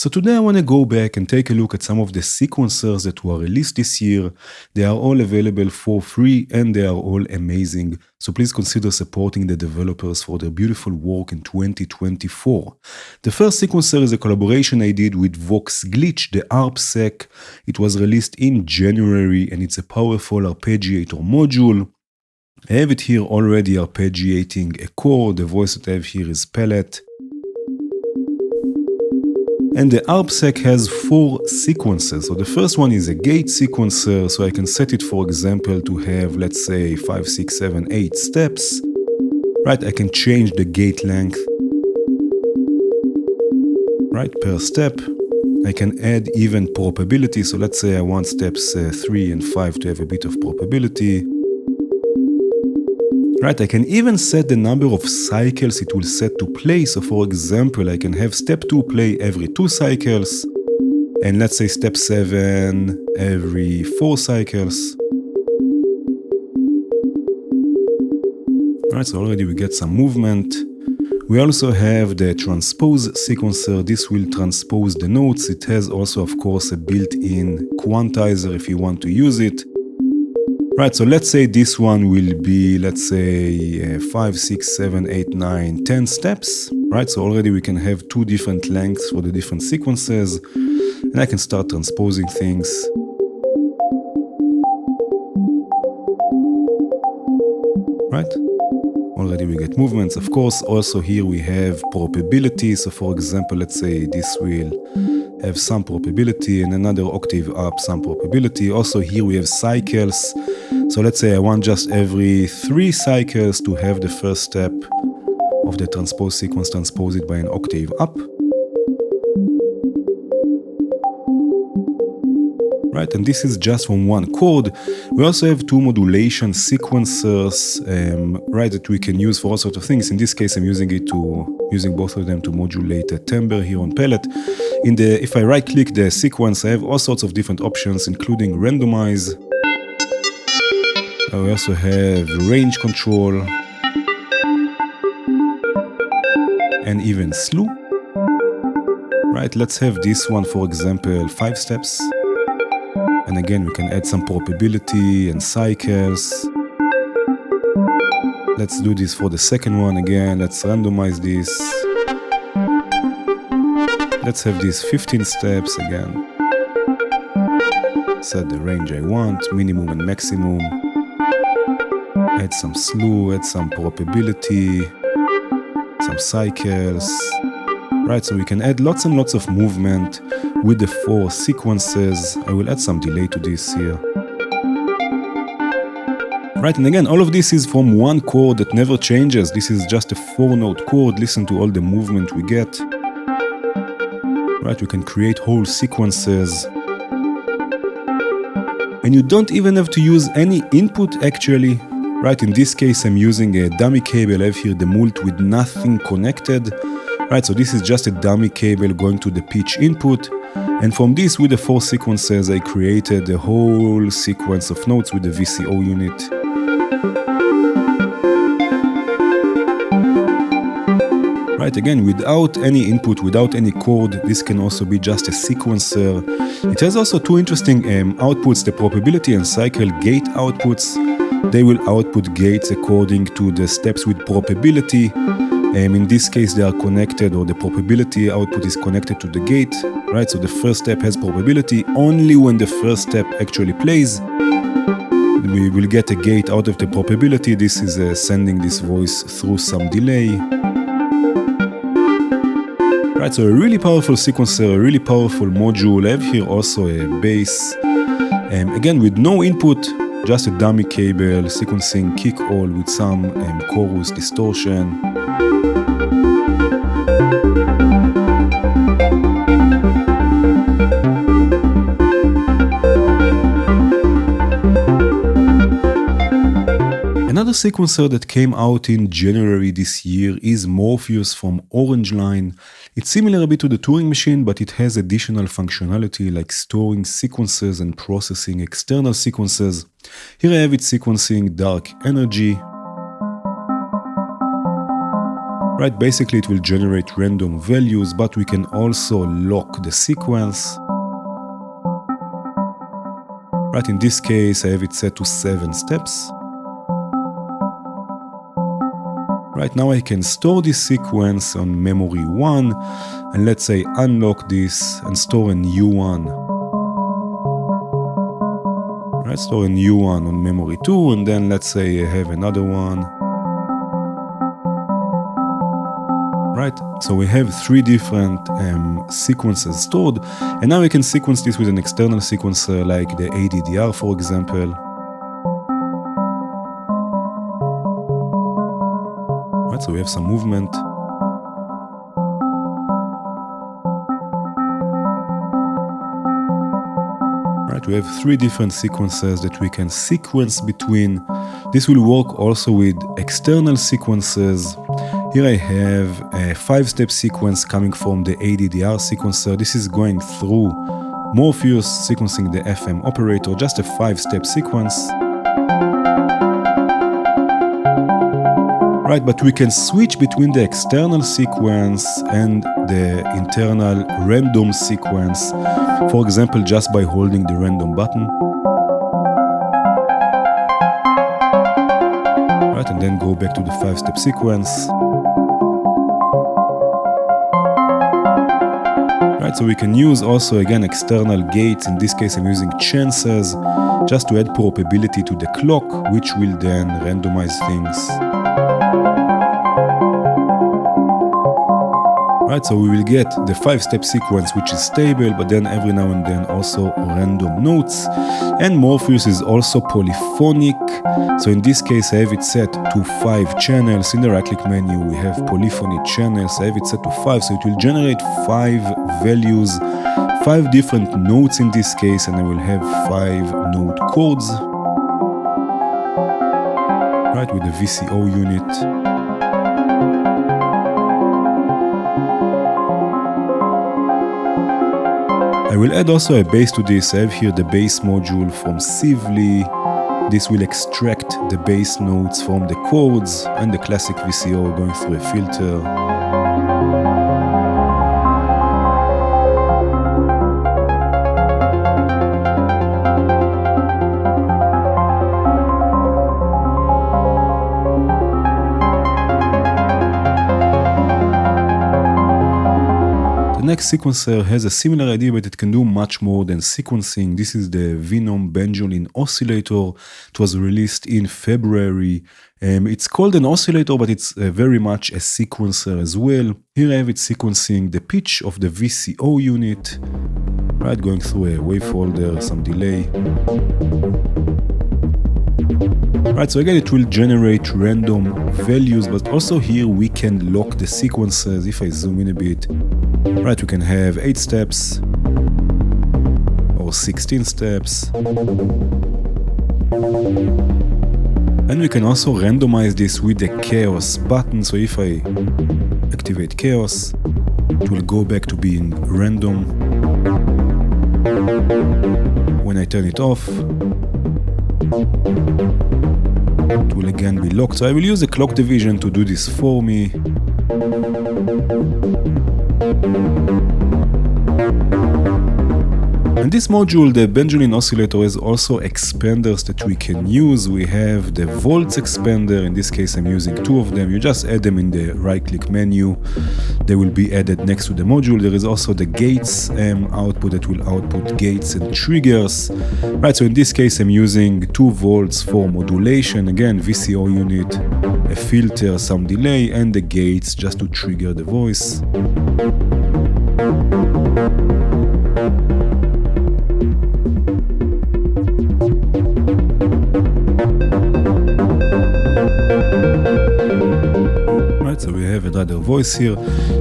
So today I want to go back and take a look at some of the sequencers that were released this year. They are all available for free and they are all amazing. So please consider supporting the developers for their beautiful work in 2024. The first sequencer is a collaboration I did with Vox Glitch, the ArpSeq. It was released in January and it's a powerful arpeggiator module. I have it here already arpeggiating a chord. The voice that I have here is pellet. And the ArpSeq has 4 sequences. So the first one is a gate sequencer. So I can set it, for example, to have, let's say, 5, 6, 7, 8 steps. Right, I can change the gate length. Right, per step. I can add even probability. So let's say I want steps 3 and 5 to have a bit of probability. Right, I can even set the number of cycles it will set to play. So for example, I can have step 2 play every 2 cycles. And let's say step 7 every 4 cycles. Right, so already we get some movement. We also have the transpose sequencer. This will transpose the notes. It has also, of course, a built-in quantizer if you want to use it. Right, so let's say this one will be, let's say, 5, 6, 7, 8, 9, 10 steps. Right, so already we can have 2 different lengths for the different sequences. And I can start transposing things. Right, already we get movements. Of course, also here we have probability. So for example, let's say this will have some probability and another octave up some probability. Also here we have cycles. So let's say I want just every 3 cycles to have the first step of the transpose sequence transposed by an octave up. Right, and this is just from one chord. We also have 2 modulation sequencers, right, that we can use for all sorts of things. In this case, I'm using both of them to modulate a timbre here on pellet. If I right-click the sequence, I have all sorts of different options, including randomize. We also have range control and even slew. Right, let's have this one, for example, 5 steps. And again, we can add some probability and cycles. Let's do this for the second one again. Let's randomize this. Let's have these 15 steps again. Set the range I want, minimum and maximum. Add some slew, add some probability, some cycles. Right, so we can add lots and lots of movement with the 4 sequences. I will add some delay to this here. Right, and again, all of this is from one chord that never changes. This is just a 4-note chord. Listen to all the movement we get. Right, we can create whole sequences. And you don't even have to use any input actually. Right, in this case I'm using a dummy cable. I have here the mult with nothing connected. Right, so this is just a dummy cable going to the pitch input. And from this, with the 4 sequences, I created a whole sequence of notes with the VCO unit. Right, again, without any input, without any chord, this can also be just a sequencer. It has also 2 interesting outputs, the probability and cycle gate outputs. They will output gates according to the steps with probability. In this case, they are connected, or the probability output is connected to the gate. Right, so the first step has probability. Only when the first step actually plays, we will get a gate out of the probability. This is sending this voice through some delay. Right, so a really powerful sequencer, a really powerful module. I have here also a bass. Again, with no input, just a dummy cable, sequencing kick all with some chorus distortion. Another sequencer that came out in January this year is Morpheus from Orange Line. It's similar a bit to the Turing machine, but it has additional functionality like storing sequences and processing external sequences. Here I have it sequencing dark energy. Right, basically it will generate random values, but we can also lock the sequence. Right, in this case I have it set to 7 steps. Right, now I can store this sequence on memory 1, and let's say unlock this and store a new one. Right, store a new one on memory 2, and then let's say I have another one. Right, so we have 3 different sequences stored, and now we can sequence this with an external sequencer like the ADDR, for example. Right, so we have some movement. Right, we have 3 different sequences that we can sequence between. This will work also with external sequences. Here I have a 5-step sequence coming from the ADDR sequencer. This is going through Morpheus, sequencing the FM operator, just a 5-step sequence. Right, but we can switch between the external sequence and the internal random sequence, for example, just by holding the random button. Right, and then go back to the 5-step sequence. Right, so we can use also again external gates. In this case I'm using chances just to add probability to the clock, which will then randomize things. Right, so we will get the 5-step sequence which is stable, but then every now and then also random notes. And Morpheus is also polyphonic, so in this case I have it set to 5 channels. In the right-click menu we have polyphony channels. I have it set to 5, so it will generate 5 values, 5 different notes in this case, and I will have 5 note chords. Right, with the VCO unit. I will add also a bass to this. I have here the bass module from Sivli. This will extract the bass notes from the chords, and the classic VCO going through a filter. The next sequencer has a similar idea, but it can do much more than sequencing. This is the Venom Benjolin oscillator. It was released in February. It's called an oscillator, but it's very much a sequencer as well. Here I have it sequencing the pitch of the VCO unit. Right, going through a wave folder, some delay. Right, so again it will generate random values, but also here we can lock the sequences. If I zoom in a bit, right, we can have 8 steps or 16 steps. And we can also randomize this with the chaos button. So if I activate chaos, it will go back to being random. When I turn it off, it will again be locked. So I will use the clock division to do this for me. And this module, the Benjolin oscillator, has also expanders that we can use. We have the volts expander. In this case I'm using 2 of them. You just add them in the right-click menu. They will be added next to the module. There is also the gates output that will output gates and triggers. Right, so in this case I'm using 2 volts for modulation. Again, VCO unit, a filter, some delay, and the gates just to trigger the voice. So we have another voice here.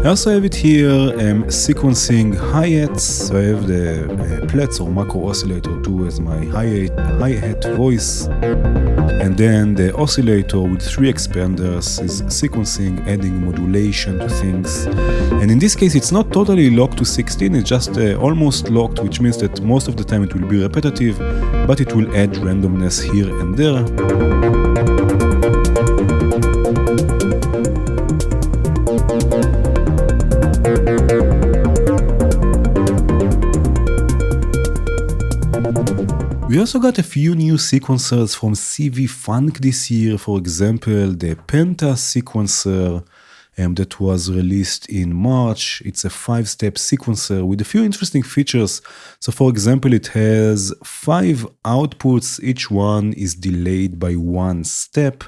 I also have it here sequencing hi-hats. So I have the Platz or macro oscillator 2 as my hi-hat voice. And then the oscillator with 3 expanders is sequencing, adding modulation to things. And in this case it's not totally locked to 16, it's just almost locked, which means that most of the time it will be repetitive, but it will add randomness here and there. We also got a few new sequencers from CV Funk this year. For example, the Penta sequencer that was released in March. It's a 5-step sequencer with a few interesting features. So for example, it has 5 outputs. Each one is delayed by 1 step.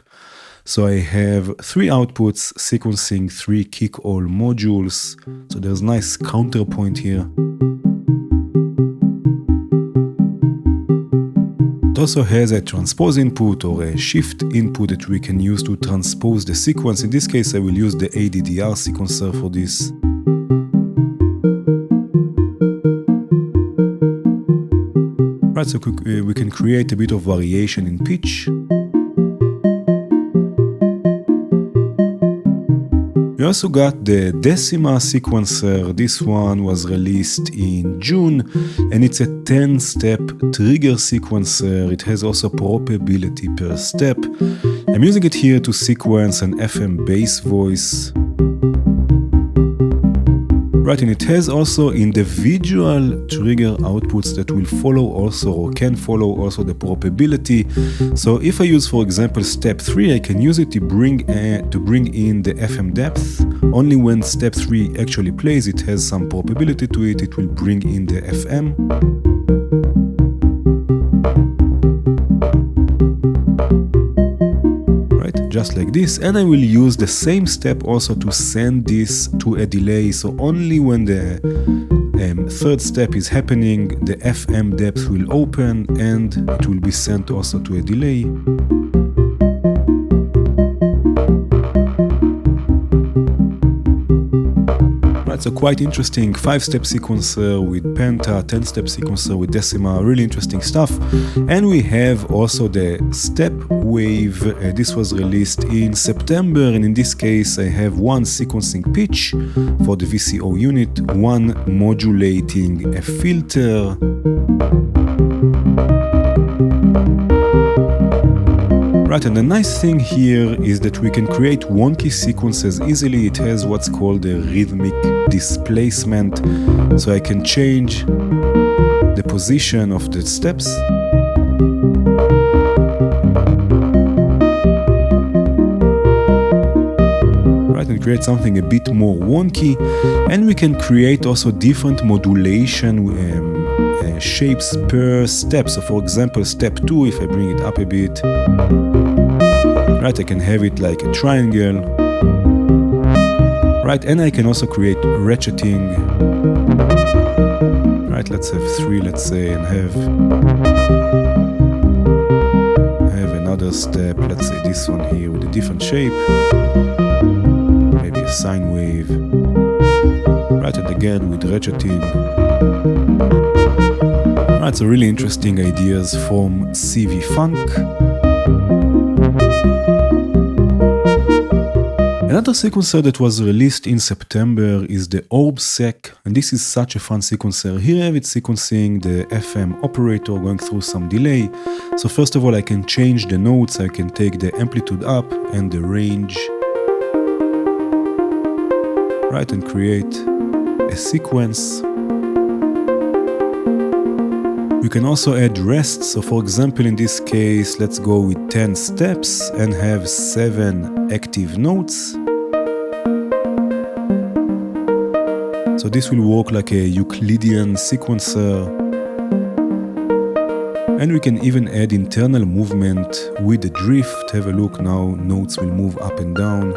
So I have 3 outputs sequencing 3 kick-all modules. So there's nice counterpoint here. It also has a transpose input or a shift input that we can use to transpose the sequence. In this case, I will use the ADDR sequencer for this. Right, so we can create a bit of variation in pitch. We also got the Decima sequencer. This one was released in June, and it's a 10-step trigger sequencer. It has also probability per step. I'm using it here to sequence an FM bass voice. Right, and it has also individual trigger outputs that will follow also or can follow also the probability. So if I use, for example, step 3, I can use it to bring in the FM depth. Only when step 3 actually plays, it has some probability to it, it will bring in the FM. Just like this, and I will use the same step also to send this to a delay. So only when the 3rd step is happening, the FM depth will open and it will be sent also to a delay. Right, so quite interesting 5-step sequencer with Penta, 10-step sequencer with Decima, really interesting stuff. And we have also the step wave. This was released in September, and in this case I have 1 sequencing pitch for the VCO unit, 1 modulating a filter. Right, and the nice thing here is that we can create wonky sequences easily. It has what's called a rhythmic displacement, so I can change the position of the steps. Right, and create something a bit more wonky, and we can create also different modulation shapes per step. So for example, step 2, if I bring it up a bit, right, I can have it like a triangle. Right, and I can also create ratcheting. Right, let's have 3, let's say, and have another step, let's say this one here with a different shape. Maybe a sine wave. Right, and again with ratcheting. Right, so really interesting ideas from CV Funk. Another sequencer that was released in September is the OrbSeq, and this is such a fun sequencer. Here I have it sequencing the FM operator going through some delay. So first of all, I can change the notes. I can take the amplitude up and the range. Right, and create a sequence. We can also add rests. So for example, in this case, let's go with 10 steps and have 7 active notes. So this will work like a Euclidean sequencer. And we can even add internal movement with the drift. Have a look now, notes will move up and down.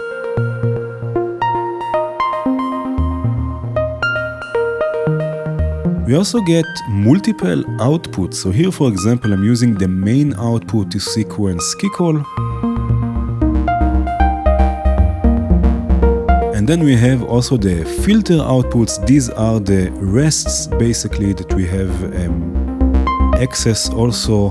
We also get multiple outputs. So here, for example, I'm using the main output to sequence kick-all. And then we have also the filter outputs. These are the rests, basically, that we have access also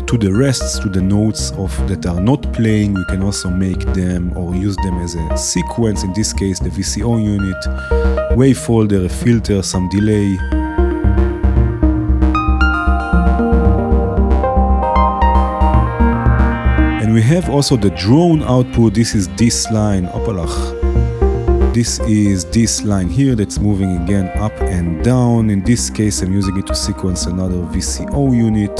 to the rests, to the notes that are not playing. We can also make them or use them as a sequence. In this case, the VCO unit, wave folder, a filter, some delay. And we have also the drone output. This is this line, opalach. this is this line here that's moving again up and down. In this case, I'm using it to sequence another VCO unit.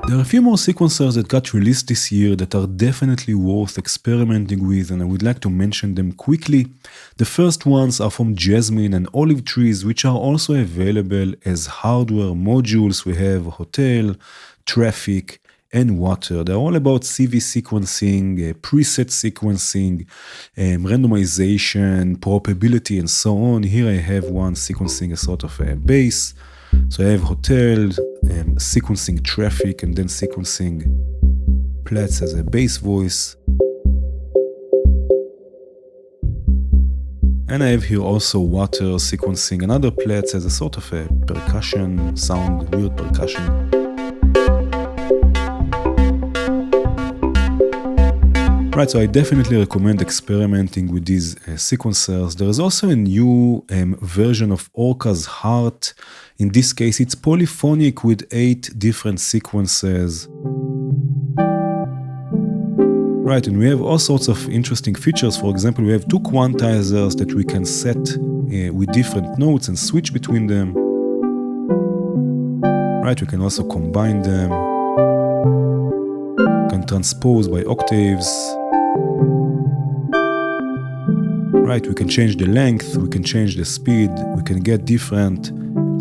There are a few more sequencers that got released this year that are definitely worth experimenting with, and I would like to mention them quickly. The first ones are from Jasmine and Olive Trees, which are also available as hardware modules. We have hotel, traffic, and water. They're all about CV sequencing, preset sequencing, randomization, probability, and so on. Here I have one sequencing a sort of a base. So I have hotel, sequencing traffic, and then sequencing Platts as a bass voice. And I have here also water sequencing another Platts as a sort of a percussion sound, weird percussion. Right, so I definitely recommend experimenting with these sequencers. There is also a new version of Orca's Heart. In this case, it's polyphonic with 8 different sequences. Right, and we have all sorts of interesting features. For example, we have 2 quantizers that we can set with different notes and switch between them. Right, we can also combine them. Can transpose by octaves. Right, we can change the length, we can change the speed, we can get different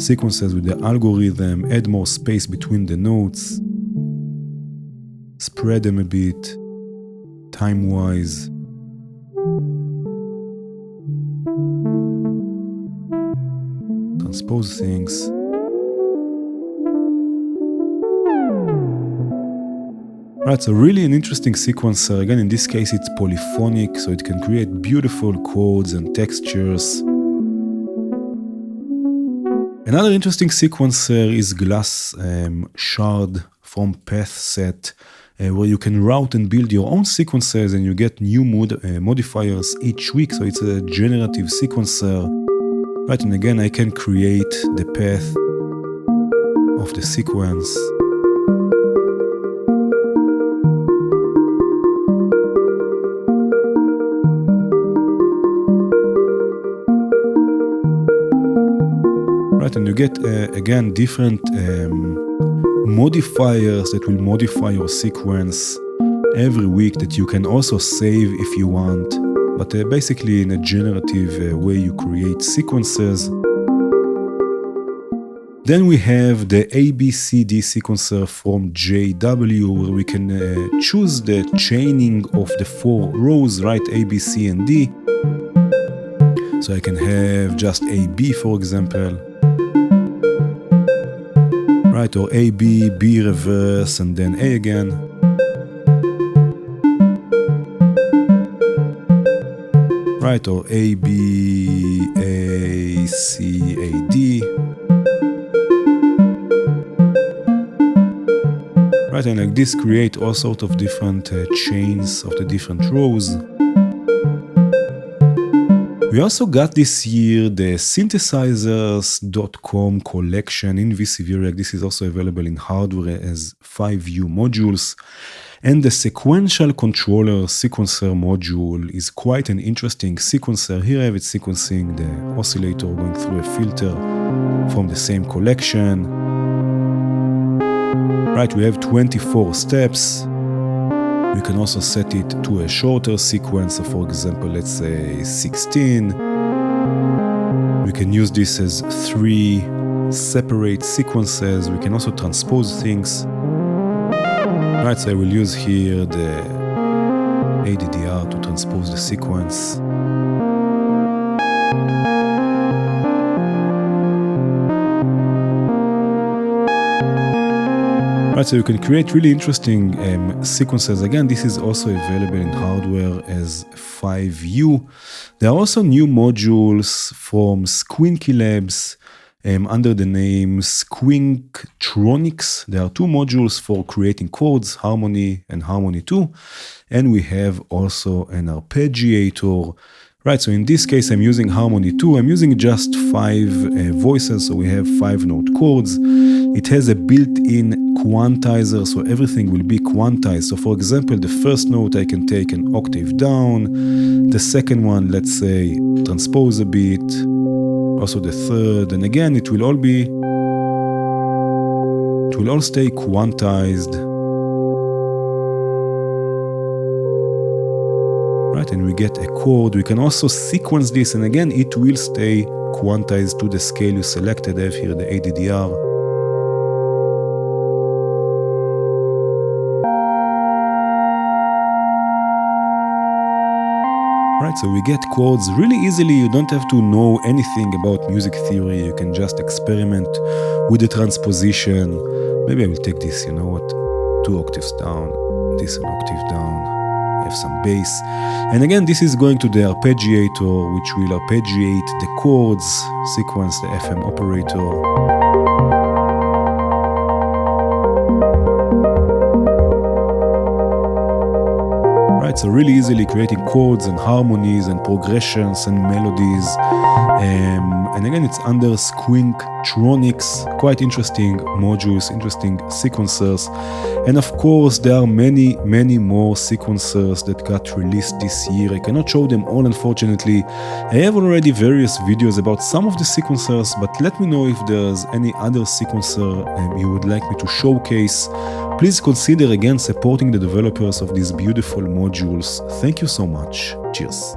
sequences with the algorithm, add more space between the notes, spread them a bit, time-wise. Transpose things. Right, so really an interesting sequencer. Again, in this case, it's polyphonic, so it can create beautiful chords and textures. Another interesting sequencer is Glass Shard from PathSet, where you can route and build your own sequences and you get new modifiers each week. So it's a generative sequencer. Right, and again, I can create the path of the sequence. And you get, again, different modifiers that will modify your sequence every week that you can also save if you want. But basically in a generative way you create sequences. Then we have the ABCD sequencer from JW, where we can choose the chaining of the 4 rows, right? A, B, C, and D. So I can have just AB, for example. Right, or A, B, B reverse, and then A again. Right, or A, B, A, C, A, D. Right, and like this create all sorts of different chains of the different rows. We also got this year the synthesizers.com collection in VCVREC. This is also available in hardware as 5U modules. And the sequential controller sequencer module is quite an interesting sequencer. Here I have it sequencing the oscillator going through a filter from the same collection. Right, we have 24 steps. We can also set it to a shorter sequence, so for example, let's say 16. We can use this as 3 separate sequences. We can also transpose things. Right, so I will use here the ADDR to transpose the sequence. Right, so you can create really interesting sequences. Again, this is also available in hardware as 5U. There are also new modules from Squinky Labs under the name Squinktronics. There are 2 modules for creating chords, harmony and harmony 2. And we have also an arpeggiator. Right, so in this case, I'm using Harmony 2. I'm using just 5 voices, so we have 5-note chords. It has a built-in quantizer, so everything will be quantized. So for example, the first note I can take an octave down. The second one, let's say, transpose a bit. Also the third, and again, it will all stay quantized. Right, and we get a chord. We can also sequence this, and again, it will stay quantized to the scale you selected. I have here the ADDR. Right, so we get chords really easily. You don't have to know anything about music theory. You can just experiment with the transposition. Maybe I will take this, you know what, 2 octaves down, this an octave down. Have some bass, and again this is going to the arpeggiator, which will arpeggiate the chords, sequence the FM operator. Right, so really easily creating chords and harmonies and progressions and melodies, and again it's under Squinktronics. Quite interesting modules, interesting sequencers, and of course there are many more sequencers that got released this year. I cannot show them all, unfortunately. I have already various videos about some of the sequencers, but let me know if there's any other sequencer you would like me to showcase. Please consider again supporting the developers of these beautiful modules. Thank you so much. Cheers.